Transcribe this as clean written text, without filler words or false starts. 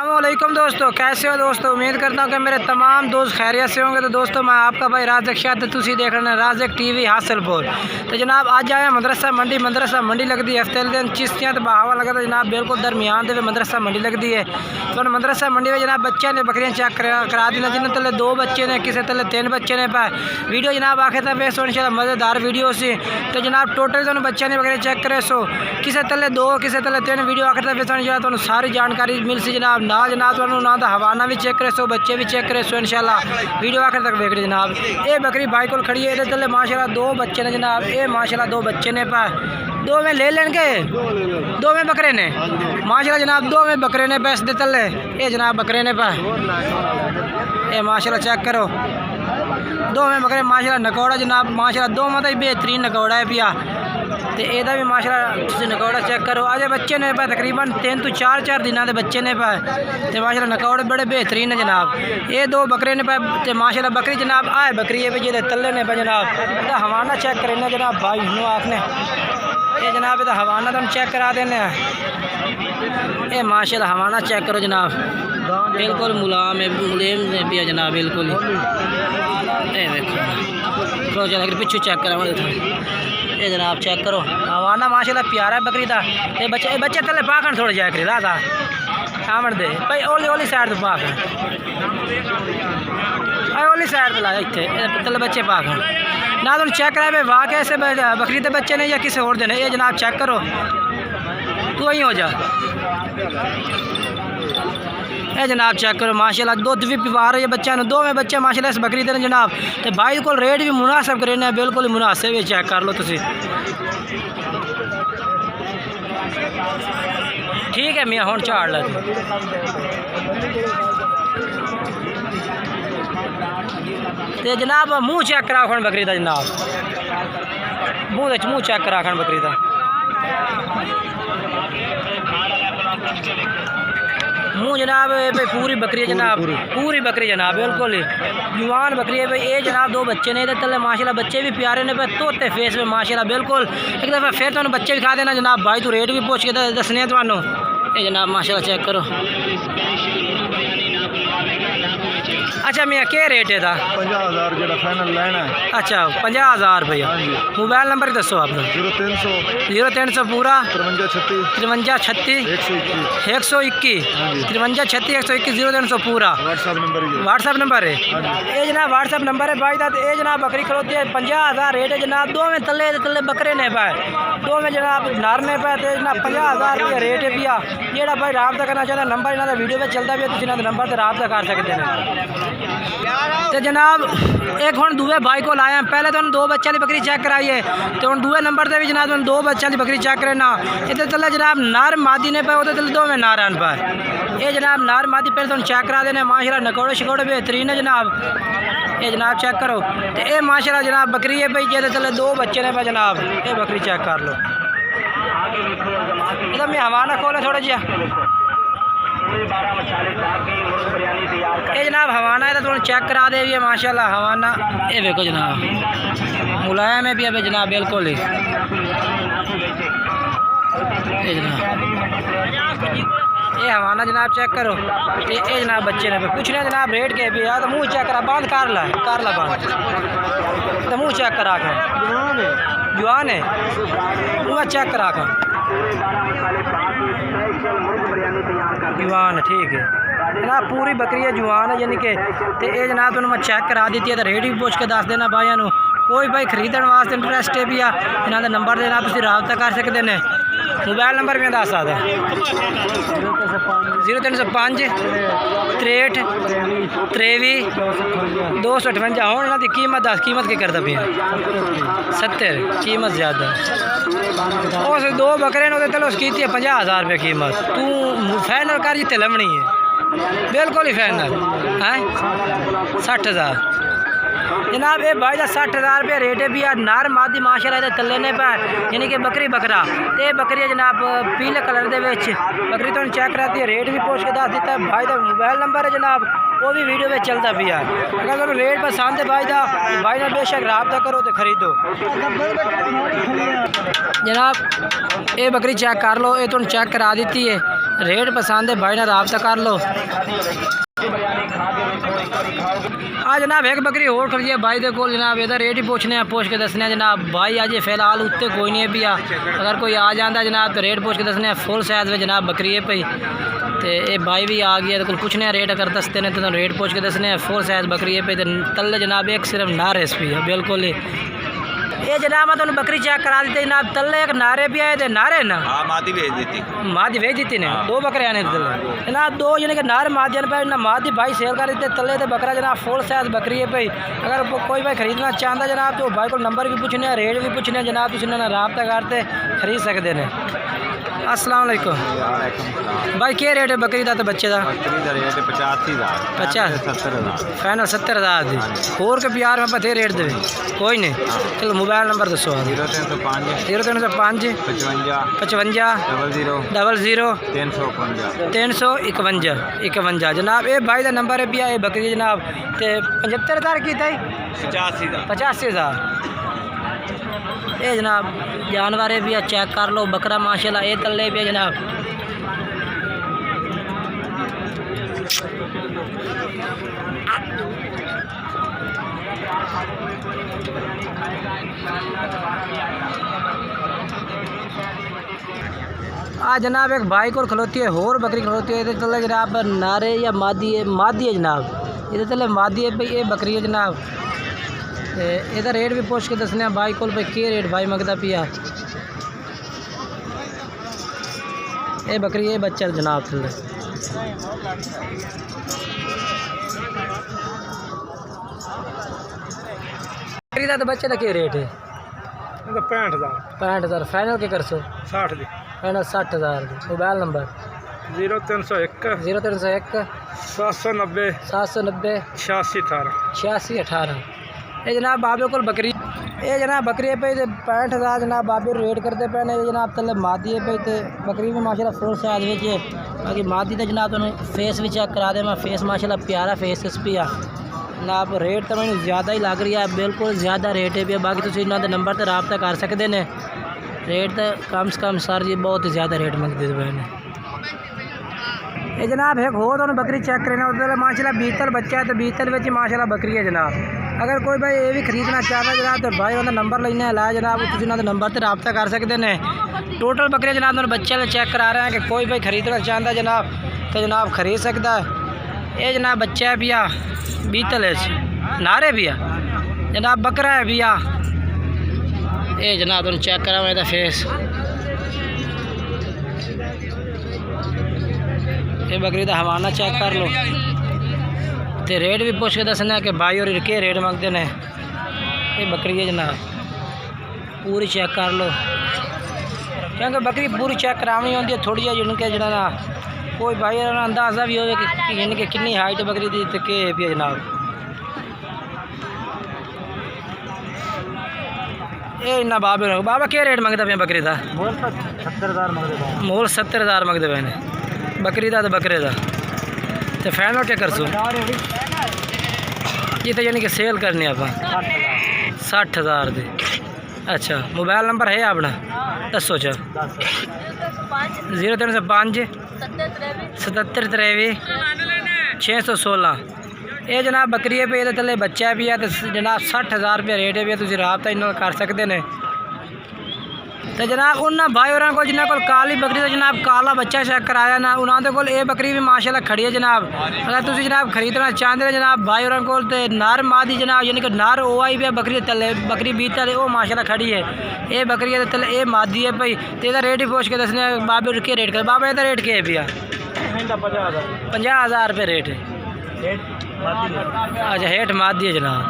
अस्सलामुअलैकुम दोस्तों, कैसे हो दोस्तों। उम्मीद करता हूँ कि मेरे तमाम दोस्त खैरियत से होंगे। तो दोस्तों मैं आपका भाई राज़क शाह, तुसी देख रहे हैं राज़क टीवी हासिलपुर। तो जनाब आज आए मदरसा मंडी लगती है हफ्ते दिन चिश्तियाँ तो बहावा लगा था जनाब, बिल्कुल दरमियान दे मदरसा मंडी लगती है। तो मदरसा मंडी में जनाब बच्चे ने बकरियाँ चेक करा दी, जिन्हें तले 2 बच्चे ने, किसी तले 3 बच्चे ने पाए। वीडियो जनाब आखिर तक वेस्ट इंशाल्लाह मज़ेदार वीडियो सी। तो जनाब टोटल दोनों बच्चे ने बकरियाँ चेक करे सो, किसी तले 2 किसी तले 3 वीडियो आखिर तक वेस्ट इंशाल्लाह तो सारी जानकारी मिल सी जनाब। ना जनाब तो ना तो हवाना भी चेक करे सो, बच्चे भी चेक करे सो इंशाल्लाह। वीडियो आखिर तक देख रहे जनाब। ये बकरी भाई को खड़ी है, ये माशाल्लाह 2 बच्चे ने जनाब। ये माशाल्लाह 2 बच्चे ने पाए, 2 में ले लेंगे, 2 में बकरे ने माशाल्लाह जनाब, 2 में बकरे ने पैसे दे तले। ये जनाब बकरे ने पाए, ये माशाल्लाह चेक करो 2 में बकरे माशाल्लाह नकौड़ा जनाब, माशाल्लाह 2 मतलब बेहतरीन नकौड़ा है पिया। तो यदा भी माशाल्लाह नकौड़ा चेक करो। अजय बच्चे ने पाए तकरीबन 3 तो 4 दिन के बच्चे ने पाए। तो माशाल्लाह नकौड़े बड़े बेहतरीन है जनाब। ये 2 बकरे ने पाए। तो माशाल्लाह बकरी जनाब आए बकरी है जी तले ने पाए जनाब। तो हवाना चेक करें जनाब भाई नो आपने ये जनाब, ये हवाना तो हम चेक करा देने। ये माशाल्लाह हवाना चेक करो जनाब, बिल्कुल मुलायम है पिया जनाब, बिल्कुल ये देखो चल पिछू चेक करा। ये जनाब चेक करो हवाना माशाल्लाह प्यारा है बकरी का। ये बच्चे तले पाखन थोड़े जाए करी राधा आमन दे भाई ओली साइड तो पाखन ओली साइड पर लाया इतने तले बच्चे पाखन ना तुम चेक कराए वाह कैसे बकरी के बच्चे ने या किसी और देने। ये जनाब चेक करो तू वहीं हो जा। ये जनाब चेक करो माशाल्लाह दुध भी पिवा रही है बच्चा ने, 2 में बच्चे माशाल्लाह इस बकरी दे जनाब। तो भाई को रेट भी मुनासिब करें, बिल्कुल मुनासिब है, चेक कर लो तुसी। ठीक है मियाँ हुण झाड़ ला ते जनाब मुँह चेक करा खन बकरी का जनाब, मुँह चेक करा खन बकरी का। मुँह जनाब भाई पूरी बकरी है जनाब, पूरी बकरी जनाब, बिल्कुल जवान बकरी है भाई। ये जनाब 2 बच्चे ने इधर तले माशाल्लाह बच्चे भी प्यारे ने भाई, तोते फेस में माशाल्लाह बिल्कुल। एक दफ़ा फिर तुम बच्चे भी खा देना जनाब भाई, तू रेट भी पूछ के दसने थानू। ये जनाब माशाल्लाह चेक करो। अच्छा मियाँ क्या रेट है 50,000 जो फाइनल लेना है। अच्छा 50,000 रुपया। मोबाइल नंबर ही दसो अपना। 0300 पूरा 53 36 121 53 36 121 0300 पूरा व्हाट्सअप नंबर है। ये जनाब व्हाट्सअप नंबर है भाई का। ये जनाब बकरी खलोती है 50,000 रेट है जनाब। 2 में तले बकरे ने पाए, 2 में जनाब नार ने पाए। तो जनाब 50,000 रुपया रेट है भैया। जेड़ा भाई रबता करना चाहता नंबर इन्होंने वीडियो में चलता भी है, तुम नंबर से रबता कर सकते हैं। तो जनाब एक हम दूए भाई को लाया, पहले तो 2 बच्चों की बकरी चेक कराई है। तो हम दूए नंबर से भी जनाब 2 बच्चों की बकरी चेक करना। इधर तले जनाब नार मादी ने पाए, उधर तले 2 में नार आन पाए। ये जनाब नार मादी पहले तो चेक करा देने माशाल्लाह, नकौड़े शिकौड़े बेहतरीन है जनाब। ये जनाब चेक करो। तो ये माशाल्लाह जनाब बकरी है भाई, जिधर तले 2 बच्चे ने पाए जनाब। ये बकरी चेक कर लो। इधर मैं हवाना खोले थोड़ा जिया। ये जनाब हवाना है तो तुम चेक करा दे भी है माशाल्लाह हवाना। ये देखो जनाब मुलायम है भी है जनाब, बिल्कुल ही। ये जनाब ये हवाना जनाब चेक करो। ये जनाब बच्चे ने कुछ नहीं जनाब रेट के भी यार। तो मुँह चेक करा, बांध कर ला बांध, तो मुँह चेक करा कर जवान है, मुँह चेक करा कर जवान है। ठीक है जनाब पूरी बकरी है जवान है यानी कि। तो ये जनाब तुम मैं चेक करा दी है। तो रेट भी पूछ के दस देना भाइयों को। कोई भाई खरीदने वास्ते इंटरेस्ट है भी आ, इन्हों का नंबर देना तुम रबता कर सकते हैं। मोबाइल नंबर भी दस सकता 0305 63 23 258। हूँ इन्हों की कीमत दस, कीमत की करता पिया 70, कीमत ज़्यादा। उस 2 बकरे ने चलो उसकी 50,000 रुपये कीमत। तू फाइनल कर जितने लमनी है, बिल्कुल ही फाइनल है 60,000 जनाब। ये भाई का 60,000 रुपया रेट है भी यार। नार मादी माशाल्लाह तले ने पाए यानी कि बकरी बकरा। तो बकरी है जनाब पीले कलर के बकरी तो चेक कराती है। रेट भी पूछ के दस दिता है भाई का। मोबाइल नंबर है जनाब, वो भी वीडियो में चलता भी है। अगर तुम रेट पसंद है भाई का, भाई ने बेशक रबता करो तो खरीदो जनाब। ये बकरी चेक कर लो, ये तुम चेक करा दी है। रेट पसंद है भाई ना रब्ता कर लो। हाँ जनाब एक बकरी और खड़ी है भाई देखो जनाब इधर रेट ही पूछने पूछ के दसने जनाब भाई अजे फिलहाल उत्ते कोई नहीं है भी अगर कोई आ जाता जनाब तो रेट पूछ के दसने फुल साइज में जनाब बकरी है भाई तो ये भाई भी आ गया तो पूछने रेट अगर दसते ने तो रेट पूछ के दसने फुल साइज बकरी है भाई तो तले जनाब एक सिर्फ नार रेसिपी है बिल्कुल ही। ये जनाब मैं तुम्हें बकरी चेक करा दी जनाब तले एक नारे भी आए थे नारे ना मादी भेज देती मादी भेज दी ने दो बकरे आने थे जनाब दो यानी कि नार मादी पे ना मादी भाई सेल कर देते तले थे बकरा जनाब फुल साइज बकरी है भाई अगर कोई भाई खरीदना चाहता जनाब तो भाई को नंबर भी पूछने रेट भी पूछने जनाब तुम इन्होंने रब्ता करते खरीद सकते हैं। अस्सलाम वालेकुम भाई क्या रेट है बकरी का तो बच्चे का? 50 फाइनल 70,000 दी होर के प्यार में बथे रेट दे कोई नहीं। चलो मोबाइल नंबर दसो 0305 55 00 351 जनाब ये भाई का नंबर है पिया ये बकरी जनाब तो 75,000 की था 85,000 ये जनाब जानवर है भी चेक कर लो बकरा माशाल्लाह ये तले भी जनाब आज जनाब एक भाई को खलोती है होर बकरी खलोती है इधर तले जनाब नारे या मादी है जनाब इधर तले मादी है भाई ये बकरी है जनाब इधर रेट भी पूछ के दसने भाई को के रेट भाई मंगता पिया ये बकरी ये बच्चा जनाब थले बकरी का तो बच्चे का क्या रेट है? 65,000 फाइनल के कर सो 60 दी फाइनल 60,000 मोबाइल नंबर 0301 790 86 18 ये जनाब बाबे को बकरी ये जनाब बकरी पे 65,000 जनाब बाबे रेट करते पे ने जनाब तले मादी पे तो बकरी में माशाल्लाह फुल साइज विच है बाकी मादी तो जनाब तुम फेस भी चेक करा दे मैं फेस माशाल्लाह प्यारा फेस इस पे जनाब रेट तो मैंने ज़्यादा ही लग रही है बिल्कुल ज़्यादा रेट है भी बाकी तुम इन्होंने नंबर तो रब्ता कर सकते हैं रेट तो कम से कम सर जी बहुत ज़्यादा रेट मंगते पे ने। ये जनाब एक हो तो बकरी चेक करना उधर माशाल्लाह बीतल बच्चा है तो बीतल में माशाल्लाह बकरी है जनाब अगर कोई भाई ये भी खरीदना चाहता है जनाब तो भाई उन्होंने नंबर लेना है जनाब उन्होंने नंबर से रब्ता कर सकते हैं। टोटल बकरियाँ जनाब उन्होंने बच्चे में चेक करा रहे हैं कि कोई भाई खरीदना चाहता है जनाब तो जनाब खरीद सकता है। ये जनाब बच्चा है भैया बीतल है नारे भैया जनाब बकरा है भैया ये जनाब तुम चेक करा हुआ फेस ये बकरी का हवाना चेक कर लो तो रेट भी पूछ के दसना कि भाई और के रेट मंगते हैं। ये बकरी है जनाब पूरी चेक कर लो क्योंकि बकरी पूरी चेक करानी होती है थोड़ी जी जिनके जना कोई भाई अंदाजा भी हो कि कितनी हाइट बकरी दी तो के भी जनाब ये इन्ना बाबा क्या रेट मंगता पे बकरी का? मोल 70,000 मंगते पे बकरी का तो बकरे का तो फैन क्या कर सो ये तो यानी कि सेल करने आप 60,000 दे। अच्छा मोबाइल नंबर है अपना दसो 0305 77 616 ये जनाब बकरी है पे ये तले बच्चा भी है तो जनाब 60,000 रुपये रेट है भी तुम रब्ता इन्होंने कर सकते हैं। तो जनाब उन्होंने भाई और को जिन्होंने को काली बकरी तो जनाब काला बच्चा चेक कराया ना उन्होंने को ये बकरी भी माशाल्लाह खड़ी है जनाब अगर तुम जनाब खरीदना चाहते हो जनाब भाई और को तो नार मादी जनाब यानी कि नार ओ आई भी बकरी तले बकरी बीत तले वो माशाल्लाह खड़ी है ये बकरी है तले ये मादी है भाई तो यदा रेट ही पूछ के दसने बाबे के रेट कर बाबा यदा रेट के है भैया 50,000 रुपये रेट है। अच्छा हेठ मादी है जनाब